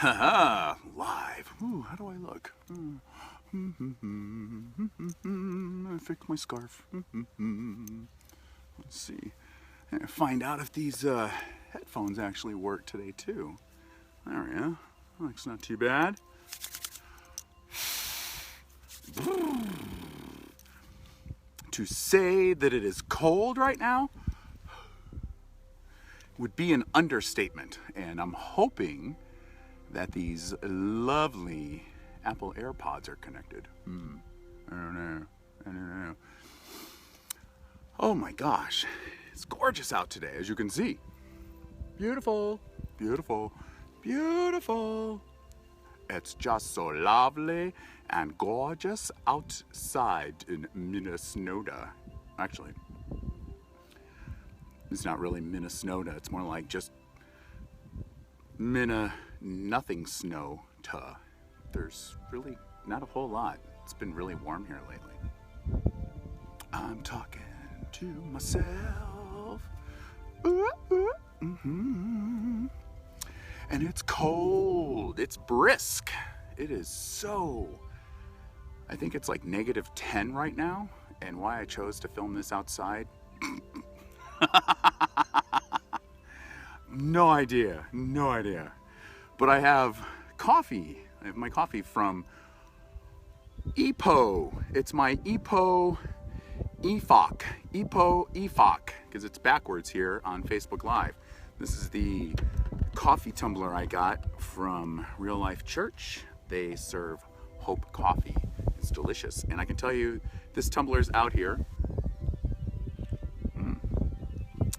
Haha, live. Ooh, how do I look? I fixed my scarf. Let's see. And find out if these headphones actually work today too. There we go. Looks not too bad. To say that it is cold right now would be an understatement, and I'm hoping that these lovely Apple AirPods are connected. I don't know. Oh my gosh, it's gorgeous out today, as you can see. Beautiful, beautiful, beautiful. It's just so lovely and gorgeous outside in Minnesota. Actually, it's not really Minnesota. It's more like just nothing snow. There's really not a whole lot. It's been really warm here lately. I'm talking to myself. And it's cold. It's brisk. It is so. I think it's like -10 right now. And why I chose to film this outside? No idea. No idea. But I have coffee. I have my coffee from EPO. It's my EPO EFOC. EPO EFOC. Because it's backwards here on Facebook Live. This is the coffee tumbler I got from Real Life Church. They serve Hope coffee. It's delicious. And I can tell you, this tumbler's out here.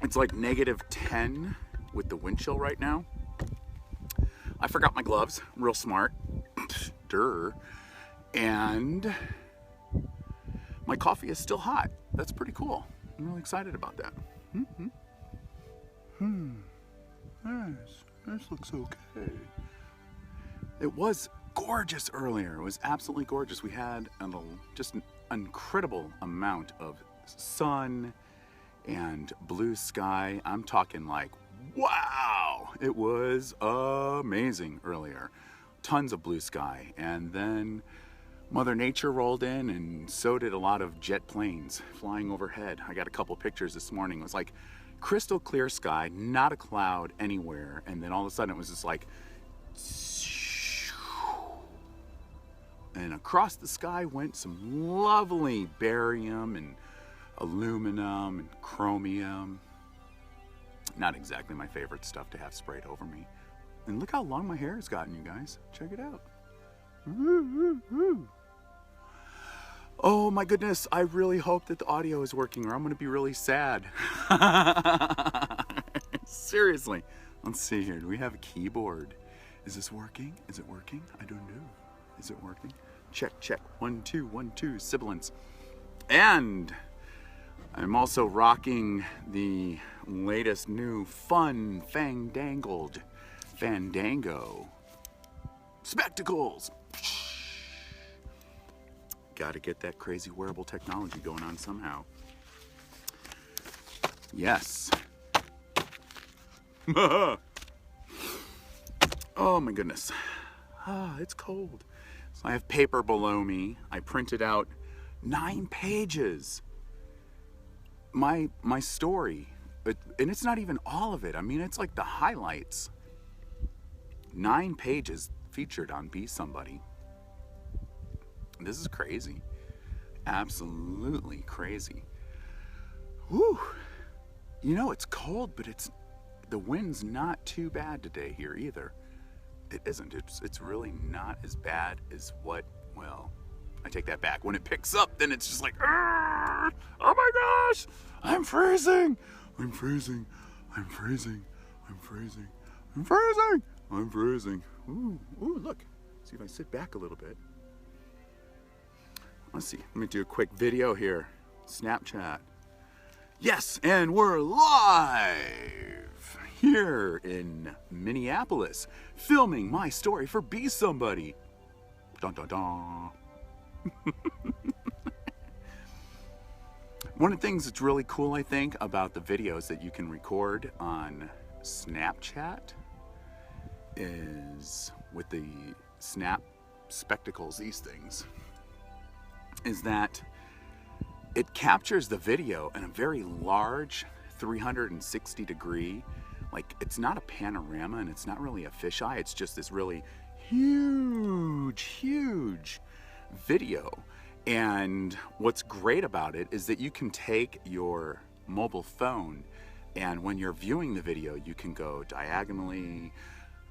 It's like -10 with the wind chill right now. I forgot my gloves. Real smart. Durr. And my coffee is still hot. That's pretty cool. I'm really excited about that. This looks okay. It was gorgeous earlier. It was absolutely gorgeous. We had just an incredible amount of sun and blue sky. I'm talking like, wow! It was amazing earlier. Tons of blue sky. And then Mother Nature rolled in, and so did a lot of jet planes flying overhead. I got a couple pictures this morning. It was like crystal clear sky, not a cloud anywhere, and then all of a sudden it was just like, and across the sky went some lovely barium and aluminum and chromium. Not exactly my favorite stuff to have sprayed over me. And look how long my hair has gotten, you guys. Check it out. Oh my goodness, I really hope that the audio is working, or I'm gonna be really sad. Seriously. Let's see here, do we have a keyboard? Is this working? Is it working? I don't know. Is it working? Check, check, 1, 2, 1, 2, sibilance. And I'm also rocking the latest new fun Fandango spectacles. Gotta get that crazy wearable technology going on somehow. Yes. Oh my goodness. It's cold. So I have paper below me. I printed out 9 pages. My story. And it's not even all of it. I mean, it's like the highlights. 9 pages featured on Be Somebody. This is crazy. Absolutely crazy. Whew. You know, it's cold, but the wind's not too bad today here either. It isn't. It's really not as bad as well, I take that back. When it picks up, then it's just like, oh my gosh, I'm freezing. I'm freezing. I'm freezing. I'm freezing. I'm freezing. I'm freezing. Ooh, look. See if I sit back a little bit. Let's see. Let me do a quick video here. Snapchat. Yes, and we're live here in Minneapolis, filming my story for Be Somebody. Dun dun dun. One of the things that's really cool, I think, about the videos that you can record on Snapchat is with the Snap spectacles, these things, is that it captures the video in a very large 360 degree, like it's not a panorama and it's not really a fisheye, it's just this really huge video. And what's great about it is that you can take your mobile phone, and when you're viewing the video, you can go diagonally,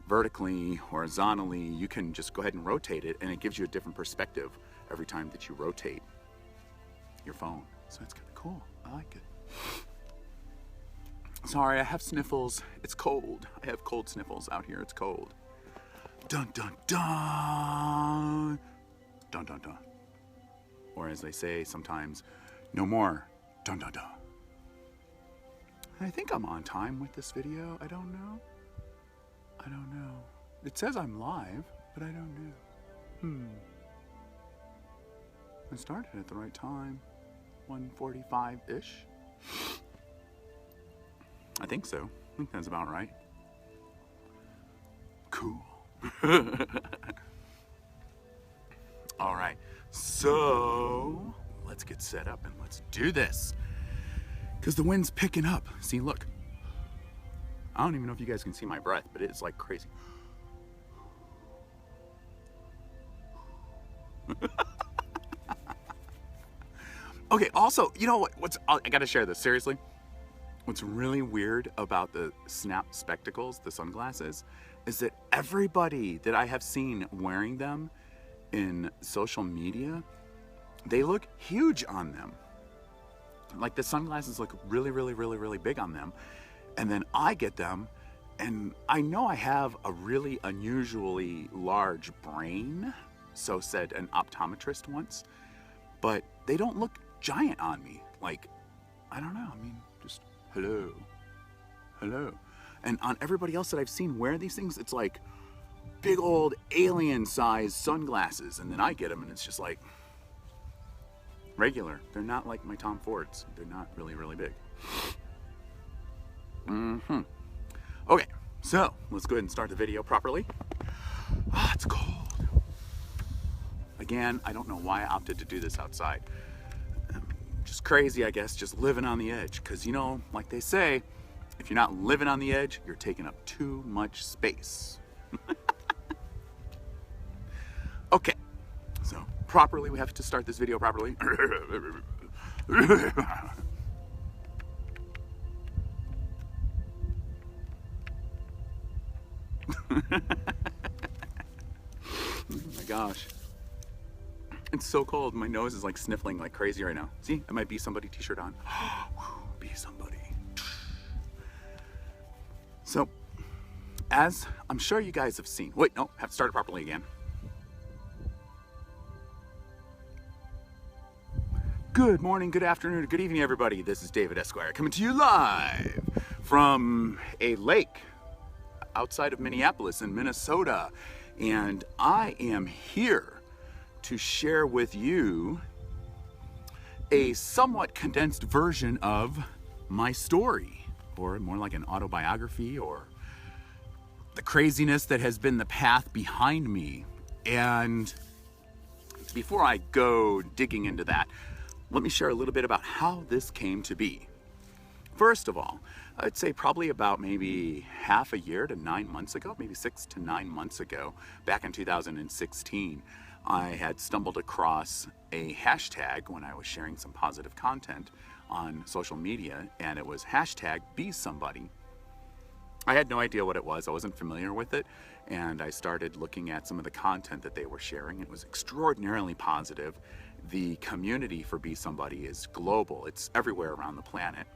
vertically, horizontally. You can just go ahead and rotate it, and it gives you a different perspective every time that you rotate your phone. So it's kind of cool. I like it. Sorry, I have sniffles. It's cold. I have cold sniffles out here. It's cold. Dun dun dun. Dun dun dun. Or as they say sometimes, no more dun dun dun. I think I'm on time with this video. I don't know. It says I'm live, but I don't know. I started at the right time, 1:45-ish. I think so. I think that's about right. Cool. All right, so let's get set up and let's do this. Because the wind's picking up. See, look. I don't even know if you guys can see my breath, but it's like crazy. Okay, also, you know what? I gotta share this, seriously. What's really weird about the Snap spectacles, the sunglasses, is that everybody that I have seen wearing them in social media, they look huge on them. Like the sunglasses look really big on them. And then I get them, and I know I have a really unusually large brain, so said an optometrist once, but they don't look giant on me. Like, I don't know, I mean, just hello. And on everybody else that I've seen wear these things, it's like big old alien-sized sunglasses, and then I get them, and it's just like regular. They're not like my Tom Fords. They're not really big. Okay, so let's go ahead and start the video properly. It's cold. Again, I don't know why I opted to do this outside. Just crazy, I guess, just living on the edge. Because, you know, like they say, if you're not living on the edge, you're taking up too much space. Okay, so properly, we have to start this video properly. Oh my gosh. It's so cold. My nose is like sniffling like crazy right now. See, I might Be Somebody t-shirt on. Be Somebody. So, as I'm sure you guys have seen. Wait, no, have to start it properly again. Good morning, good afternoon, good evening, everybody. This is David Esquire coming to you live from a lake outside of Minneapolis in Minnesota. And I am here to share with you a somewhat condensed version of my story, or more like an autobiography, or the craziness that has been the path behind me. And before I go digging into that, let me share a little bit about how this came to be. First of all, I'd say probably about maybe half a year to 9 months ago, maybe 6 to 9 months ago, back in 2016, I had stumbled across a hashtag when I was sharing some positive content on social media, and it was hashtag #BeSomebody. I had no idea what it was. I wasn't familiar with it, and I started looking at some of the content that they were sharing. It was extraordinarily positive. The community for Be Somebody is global. It's everywhere around the planet.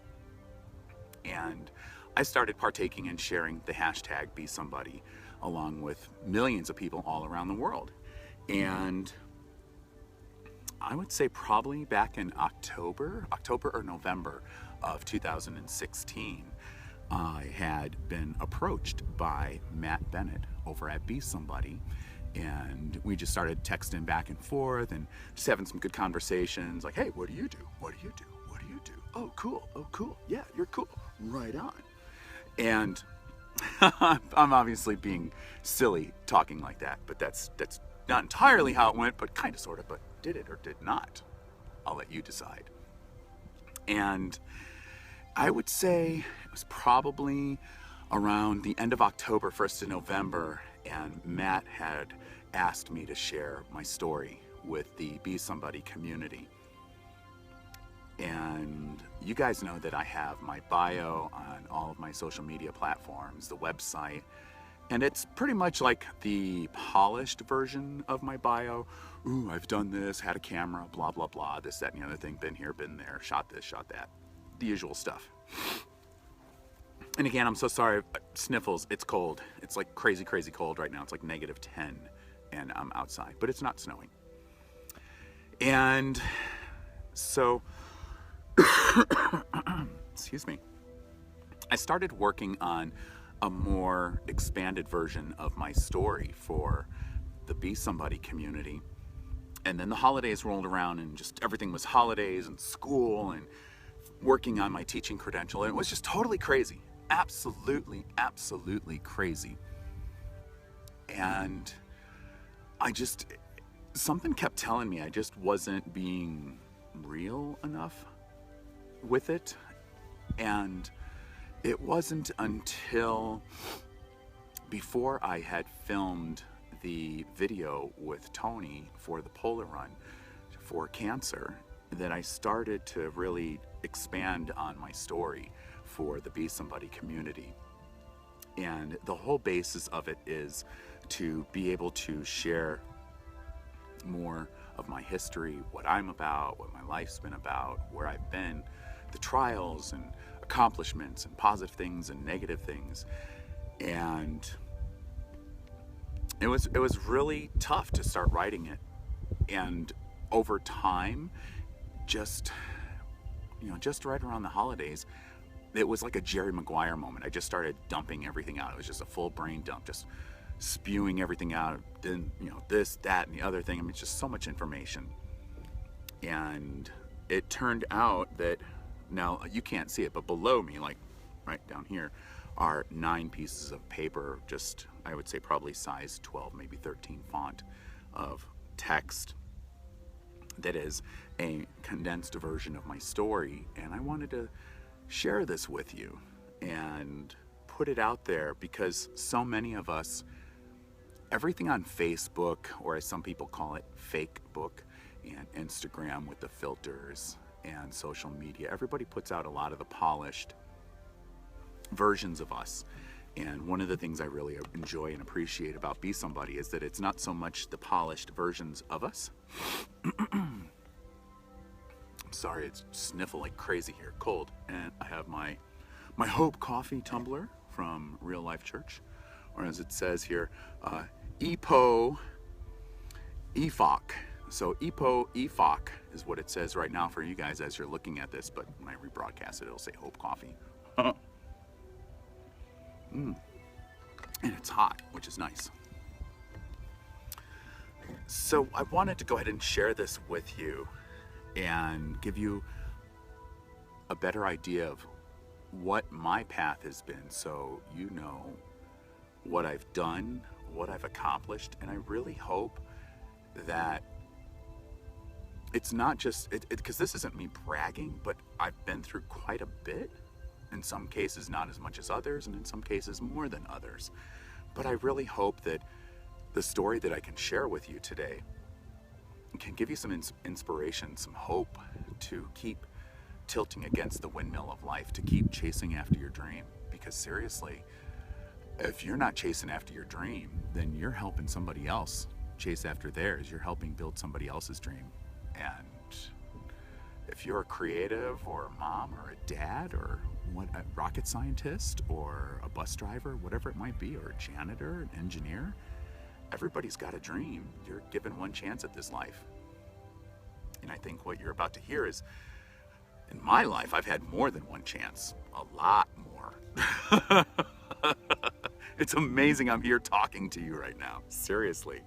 And I started partaking and sharing the hashtag Be Somebody along with millions of people all around the world. And I would say probably back in October or November of 2016, I had been approached by Matt Bennett over at Be Somebody, and we just started texting back and forth and just having some good conversations, like, hey, what do you do? What do you do? What do you do? Oh, cool. Oh, cool. Yeah, you're cool. Right on. And I'm obviously being silly talking like that, but that's not entirely how it went, but kind of, sort of. But did it or did not? I'll let you decide. And I would say it was probably around the end of October, 1st of November, and Matt had asked me to share my story with the Be Somebody community. And you guys know that I have my bio on all of my social media platforms, the website, and it's pretty much like the polished version of my bio. Ooh, I've done this, had a camera, blah, blah, blah, this, that, and the other thing, been here, been there, shot this, shot that, the usual stuff. And again, I'm so sorry, sniffles, it's cold. It's like crazy, crazy cold right now. It's like -10, and I'm outside, but it's not snowing. And so, excuse me, I started working on a more expanded version of my story for the Be Somebody community. And then the holidays rolled around and just everything was holidays and school and working on my teaching credential. And it was just totally crazy. Absolutely, absolutely crazy. And something kept telling me I just wasn't being real enough with it. And it wasn't until before I had filmed the video with Tony for the Polar Run for cancer that I started to really expand on my story for the Be Somebody community. And the whole basis of it is to be able to share more of my history, what I'm about, what my life's been about, where I've been, the trials and accomplishments and positive things and negative things. And it was really tough to start writing it. And over time, just right around the holidays, it was like a Jerry Maguire moment. I just started dumping everything out. It was just a full brain dump, just spewing everything out. Then, this, that, and the other thing. I mean, it's just so much information. And it turned out that, now you can't see it, but below me, like right down here, are 9 pieces of paper, just, I would say probably size 12, maybe 13 font of text that is a condensed version of my story. And I wanted to share this with you and put it out there because so many of us, everything on Facebook, or as some people call it, fake book, and Instagram with the filters and social media, everybody puts out a lot of the polished versions of us. And one of the things I really enjoy and appreciate about Be Somebody is that it's not so much the polished versions of us. I'm sorry, it's sniffle like crazy here, cold. And I have my Hope coffee tumbler from Real Life Church, or as it says here, EPO EFOC. So EPO EFOC is what it says right now for you guys as you're looking at this, but when I rebroadcast it, it'll say Hope Coffee. And it's hot, which is nice. So I wanted to go ahead and share this with you and give you a better idea of what my path has been, so you know what I've done, what I've accomplished. And I really hope that it's not just, because this isn't me bragging, but I've been through quite a bit. In some cases, not as much as others, and in some cases, more than others. But I really hope that the story that I can share with you today can give you some inspiration, some hope to keep tilting against the windmill of life, to keep chasing after your dream. Because seriously, if you're not chasing after your dream, then you're helping somebody else chase after theirs. You're helping build somebody else's dream. And if you're a creative or a mom or a dad or a rocket scientist or a bus driver, whatever it might be, or a janitor, an engineer, everybody's got a dream. You're given one chance at this life. And I think what you're about to hear is, in my life, I've had more than one chance. A lot more. It's amazing I'm here talking to you right now. Seriously.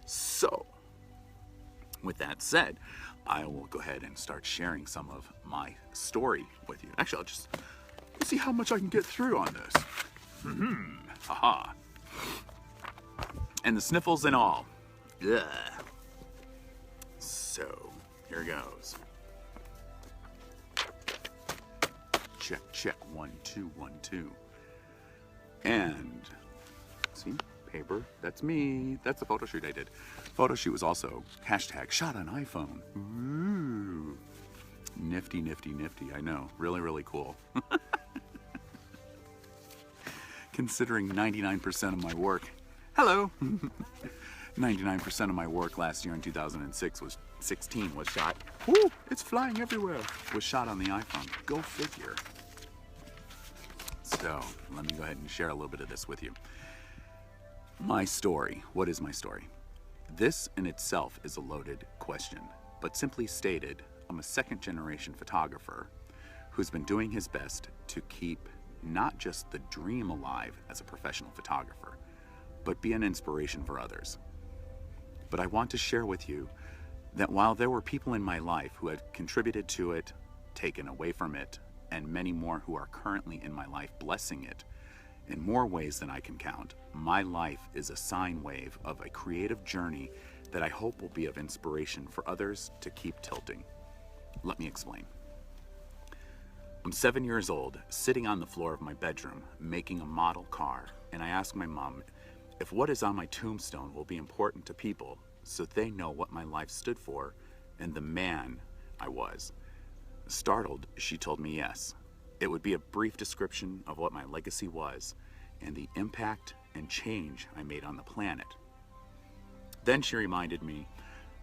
So, with that said, I will go ahead and start sharing some of my story with you. Actually, let's see how much I can get through on this. Haha. And the sniffles and all. Ugh. So, here goes. Check, check, 1, 2, 1, 2. And, see, paper, that's me. That's the photo shoot I did. Photo shoot was also hashtag shot on iPhone. Ooh. Nifty, nifty, nifty, I know. Really, really cool. Considering 99% of my work, hello! 99% of my work last year in 2016 was shot, woo, it's flying everywhere, was shot on the iPhone. Go figure. So, let me go ahead and share a little bit of this with you. My story. What is my story? This in itself is a loaded question, but simply stated, I'm a second-generation photographer who's been doing his best to keep not just the dream alive as a professional photographer, but be an inspiration for others. But I want to share with you that while there were people in my life who had contributed to it, taken away from it, and many more who are currently in my life blessing it, in more ways than I can count, my life is a sine wave of a creative journey that I hope will be of inspiration for others to keep tilting. Let me explain. I'm 7 years old, sitting on the floor of my bedroom, making a model car, and I ask my mom if what is on my tombstone will be important to people so they know what my life stood for and the man I was. Startled, she told me yes. It would be a brief description of what my legacy was and the impact and change I made on the planet. Then she reminded me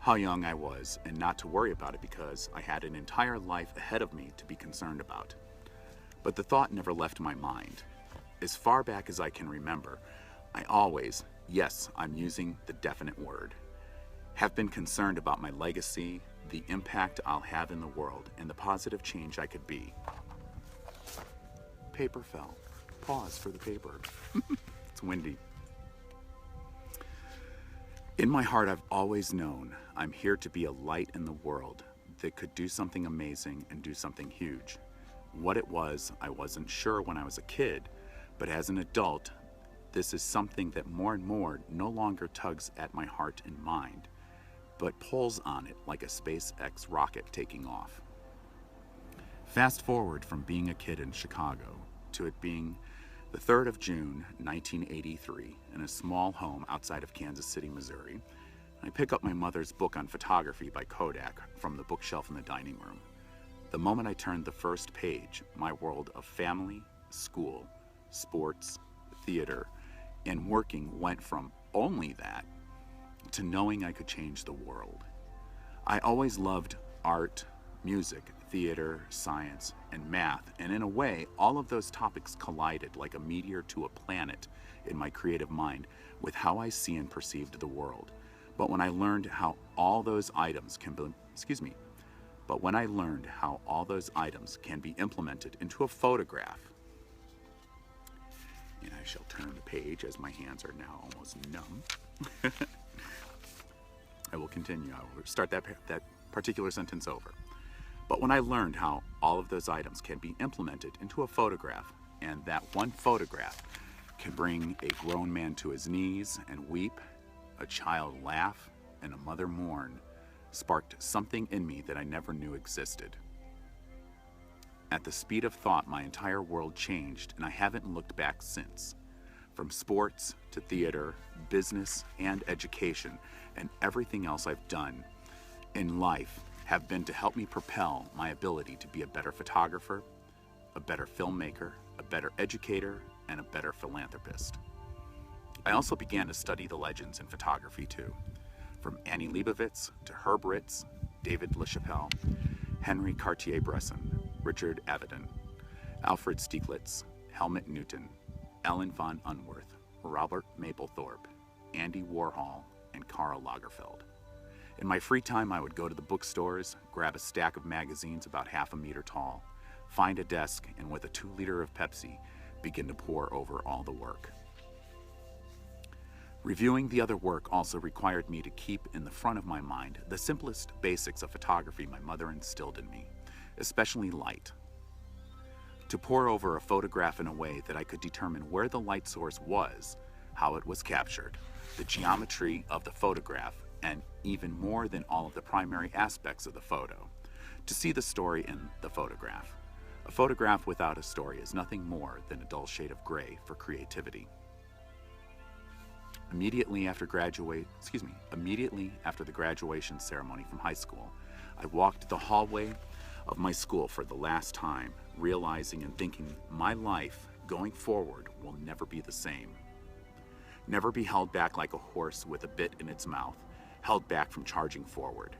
how young I was and not to worry about it because I had an entire life ahead of me to be concerned about. But the thought never left my mind. As far back as I can remember, I always, yes, I'm using the definite word, have been concerned about my legacy, the impact I'll have in the world, and the positive change I could be. Paper fell. Pause for the paper. It's windy. In my heart, I've always known I'm here to be a light in the world that could do something amazing and do something huge. What it was, I wasn't sure when I was a kid, but as an adult, this is something that more and more no longer tugs at my heart and mind, but pulls on it like a SpaceX rocket taking off. Fast forward from being a kid in Chicago to it being the 3rd of June, 1983, in a small home outside of Kansas City, Missouri. I pick up my mother's book on photography by Kodak from the bookshelf in the dining room. The moment I turned the first page, my world of family, school, sports, theater, and working went from only that to knowing I could change the world. I always loved art, music, theater, science, and math, and in a way, all of those topics collided like a meteor to a planet in my creative mind with how I see and perceived the world. But when I learned how all those items can be, implemented into a photograph, and I shall turn the page as my hands are now almost numb. I will continue. I will start that particular sentence over. But when I learned how all of those items can be implemented into a photograph, and that one photograph can bring a grown man to his knees and weep, a child laugh, and a mother mourn, sparked something in me that I never knew existed. At the speed of thought, my entire world changed, and I haven't looked back since. From sports to theater, business, and education, and everything else I've done in life have been to help me propel my ability to be a better photographer, a better filmmaker, a better educator, and a better philanthropist. I also began to study the legends in photography too, from Annie Leibovitz to Herb Ritts, David LaChapelle, Henry Cartier-Bresson, Richard Avedon, Alfred Stieglitz, Helmut Newton, Ellen von Unworth, Robert Mapplethorpe, Andy Warhol, and Karl Lagerfeld. In my free time, I would go to the bookstores, grab a stack of magazines about half a meter tall, find a desk, and with a 2-liter of Pepsi, begin to pour over all the work. Reviewing the other work also required me to keep in the front of my mind the simplest basics of photography my mother instilled in me, especially light. to pore over a photograph in a way that I could determine where the light source was, how it was captured, the geometry of the photograph, and even more than all of the primary aspects of the photo, to see the story in the photograph. A photograph without a story is nothing more than a dull shade of gray for creativity. Immediately after the graduation ceremony from high school, I walked the hallway of my school for the last time, realizing and thinking my life going forward will never be the same. Never be held back like a horse with a bit in its mouth, held back from charging forward.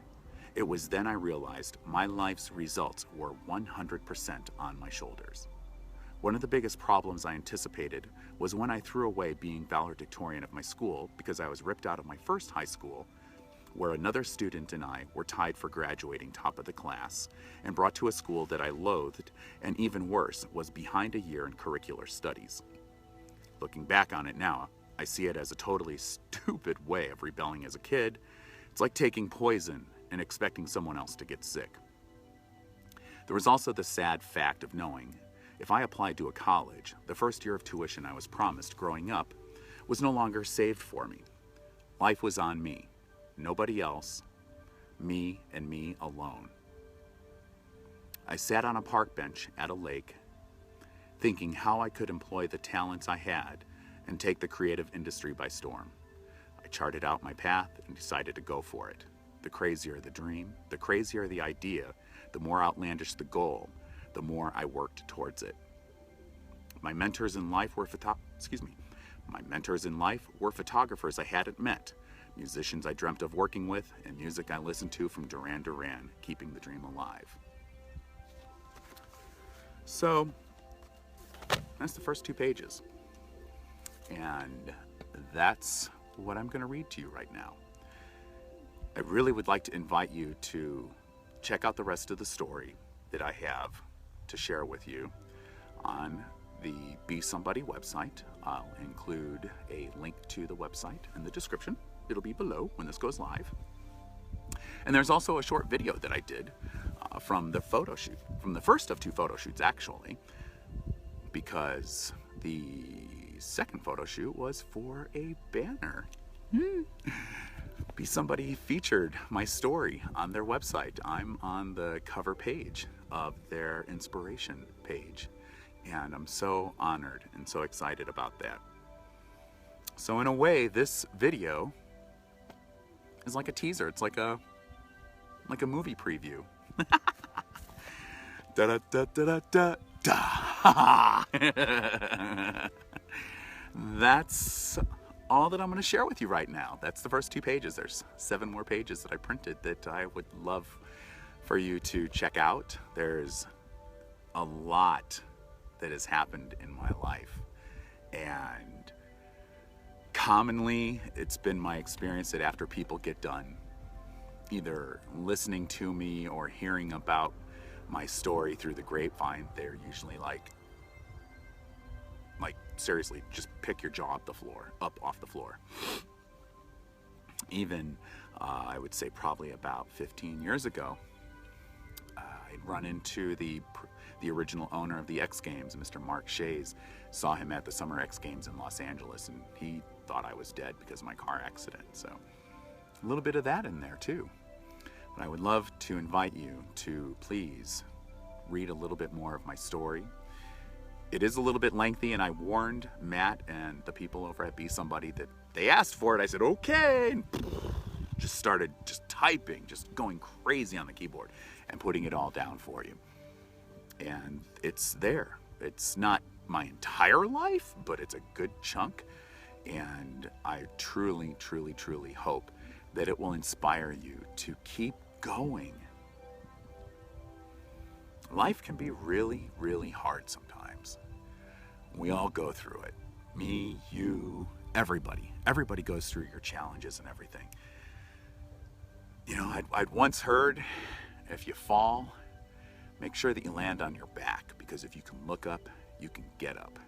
It was then I realized my life's results were 100% on my shoulders. One of the biggest problems I anticipated was when I threw away being valedictorian of my school because I was ripped out of my first high school, where another student and I were tied for graduating top of the class, and brought to a school that I loathed, and even worse, was behind a year in curricular studies. Looking back on it now, I see it as a totally stupid way of rebelling as a kid. It's like taking poison and expecting someone else to get sick. There was also the sad fact of knowing if I applied to a college, the first year of tuition I was promised growing up was no longer saved for me. Life was on me, nobody else, me and me alone. I sat on a park bench at a lake, thinking how I could employ the talents I had and take the creative industry by storm. I charted out my path and decided to go for it. The crazier the dream, the crazier the idea, the more outlandish the goal, the more I worked towards it. My mentors in life were photographers I hadn't met, musicians I dreamt of working with, and music I listened to from Duran, keeping the dream alive. So, that's the first 2 pages. And that's what I'm going to read to you right now. I really would like to invite you to check out the rest of the story that I have to share with you on the Besomebody website. I'll include a link to the website in the description. It'll be below when this goes live. And there's also a short video that I did from the photo shoot, from the first of 2 photo shoots actually, because the second photo shoot was for a banner. Besomebody featured my story on their website. I'm on the cover page of their inspiration page, and I'm so honored and so excited about that. So in a way, this video is like a teaser. It's like a movie preview. Da da da da da da. That's all that I'm going to share with you right now. That's the first 2 pages. There's 7 more pages that I printed that I would love for you to check out. There's a lot that has happened in my life, and commonly it's been my experience that after people get done either listening to me or hearing about my story through the grapevine, they're usually like seriously, just pick your jaw up off the floor. Even, I would say probably about 15 years ago, I'd run into the original owner of the X Games, Mr. Mark Shays. Saw him at the Summer X Games in Los Angeles, and he thought I was dead because of my car accident. So a little bit of that in there too. But I would love to invite you to please read a little bit more of my story. It is a little bit lengthy, and I warned Matt and the people over at Besomebody that they asked for it. I said, okay, and just started typing, just going crazy on the keyboard and putting it all down for you. And it's there. It's not my entire life, but it's a good chunk. And I truly, truly, truly hope that it will inspire you to keep going. Life can be really, really hard sometimes. We all go through it. Me, you, everybody. Everybody goes through your challenges and everything. You know, I'd once heard, if you fall, make sure that you land on your back, because if you can look up, you can get up.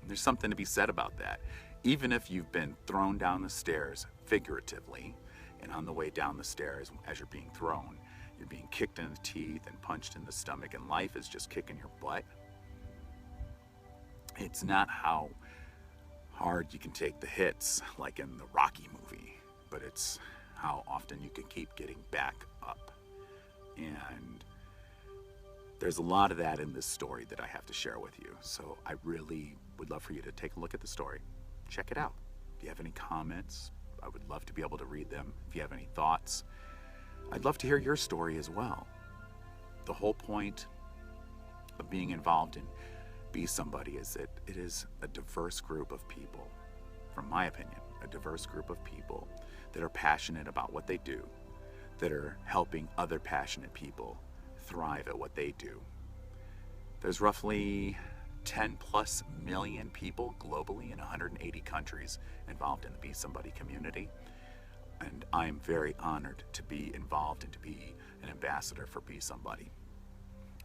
And there's something to be said about that. Even if you've been thrown down the stairs figuratively, and on the way down the stairs as you're being thrown, you're being kicked in the teeth and punched in the stomach, and life is just kicking your butt. It's not how hard you can take the hits like in the Rocky movie, but it's how often you can keep getting back up. And there's a lot of that in this story that I have to share with you. So I really would love for you to take a look at the story. Check it out. If you have any comments, I would love to be able to read them. If you have any thoughts, I'd love to hear your story as well. The whole point of being involved in Be Somebody is that it is a diverse group of people, from my opinion, a diverse group of people that are passionate about what they do, that are helping other passionate people thrive at what they do. There's roughly 10 plus million people globally in 180 countries involved in the Be Somebody community. And I'm very honored to be involved and to be an ambassador for Be Somebody.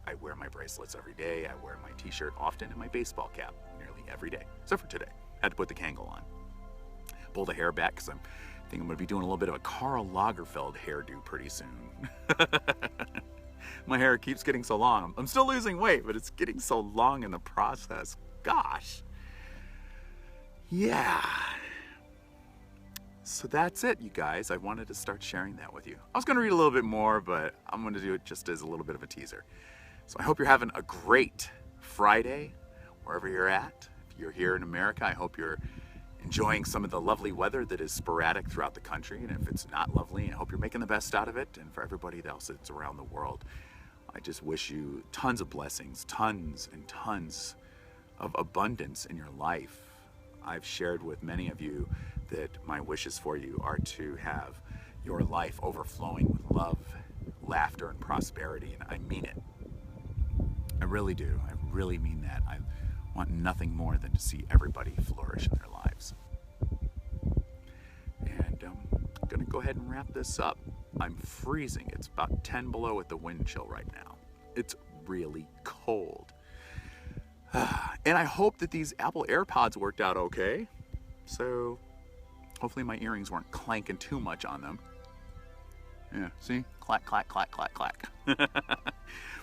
I wear my bracelets every day. I wear my t-shirt often and my baseball cap nearly every day, except for today. Had to put the Kangol on. Pull the hair back because I think I'm going to be doing a little bit of a Karl Lagerfeld hairdo pretty soon. My hair keeps getting so long. I'm still losing weight, but it's getting so long in the process. Gosh. Yeah. So that's it, you guys. I wanted to start sharing that with you. I was going to read a little bit more, but I'm going to do it just as a little bit of a teaser. So I hope you're having a great Friday, wherever you're at. If you're here in America, I hope you're enjoying some of the lovely weather that is sporadic throughout the country. And if it's not lovely, I hope you're making the best out of it. And for everybody else that's around the world, I just wish you tons of blessings, tons and tons of abundance in your life. I've shared with many of you that my wishes for you are to have your life overflowing with love, laughter, and prosperity, and I mean it. I really do. I really mean that. I want nothing more than to see everybody flourish in their lives. And I'm going to go ahead and wrap this up. I'm freezing. It's about 10 below at the wind chill right now. It's really cold. And I hope that these Apple AirPods worked out okay. So hopefully my earrings weren't clanking too much on them. Yeah, see? Clack, clack, clack, clack, clack.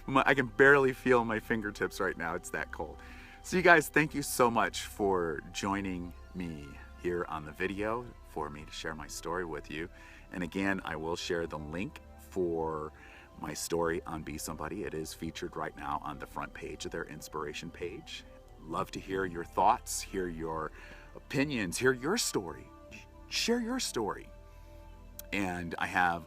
I can barely feel my fingertips right now. It's that cold. So you guys, thank you so much for joining me here on the video, for me to share my story with you. And again, I will share the link for my story on Be Somebody. It is featured right now on the front page of their inspiration page. Love to hear your thoughts, hear your opinions, hear your story. Share your story. And I have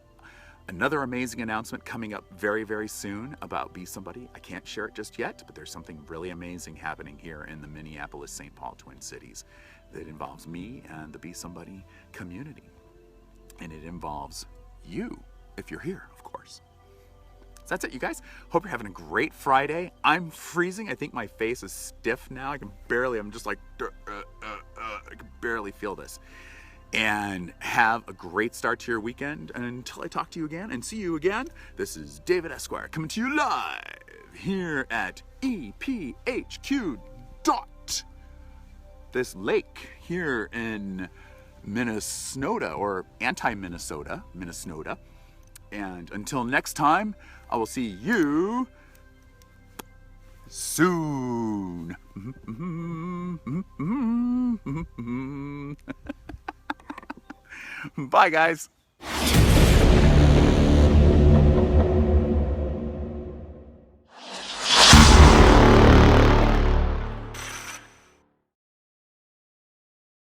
another amazing announcement coming up very, very soon about Be Somebody. I can't share it just yet, but there's something really amazing happening here in the Minneapolis, St. Paul Twin Cities that involves me and the Be Somebody community. And it involves you, if you're here, of course. So that's it, you guys. Hope you're having a great Friday. I'm freezing. I think my face is stiff now. I'm just like, I can barely feel this. And have a great start to your weekend. And until I talk to you again and see you again, this is David Esquire coming to you live here at EPHQ dot. This lake here in Minnesota, or anti-Minnesota, Minnesota. And until next time, I will see you soon. Bye, guys.